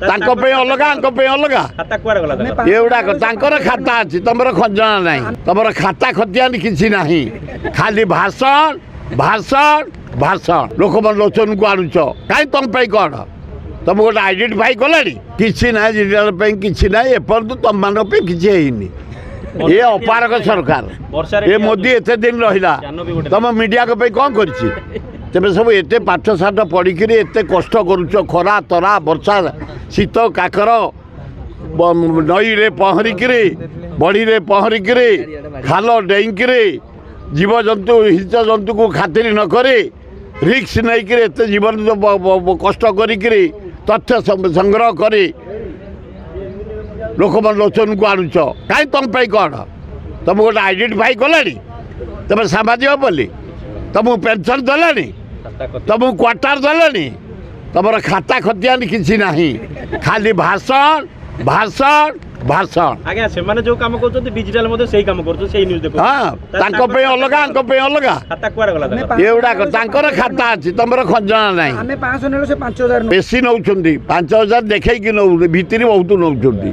अलग एगुड़ा खाता अच्छी तुम खंजना ना तुम खाता खतियानी किसी ना खाली भाषण भाषण भाषण लोक मन लोचन को आणुच कहीं तुम कौन तुम गोटे आइडेंटिफाई कला कि ना जिला कि ना एपर्तु तुम मान कि ये अपारक सरकार ये मोदी एत दिन रहा तुम मीडिया कौन कर तेज सब एत पाठशाठ पढ़िक एत कष्ट करुच खरा तरा वर्षा शीत काकर नई रे पहरिक बड़ी रे पहरिक खाल डेईक जीवजंतु हिंस जंतु को खातिर नक रिक्स नहीं एत जीवन कष्ट कर तथ्य संग्रह कर लोक मन लोचन को आणुच कहीं तुम कौन तुम गोटे आइडेंटिफाई कला तुम सामाजिक बोली तुमको पेंशन देलानी तुमको क्वार्टर देलानी तुम खाता खतियानी किसी ना खाली भाषण भाषण भाषण आज्ञा से माने जो काम करछो डिजिटल मध्ये सेही काम करछो सेही न्यूज़ देखो हां तांको पे अलग खाता कुआर गला एउडा तांकर खाता अछि तमर खंजना नाही हमें 500 नेलो से 5000 बेसी नउछंदी 5000 देखै कि नउ भीतरी बहुत नउछंदी।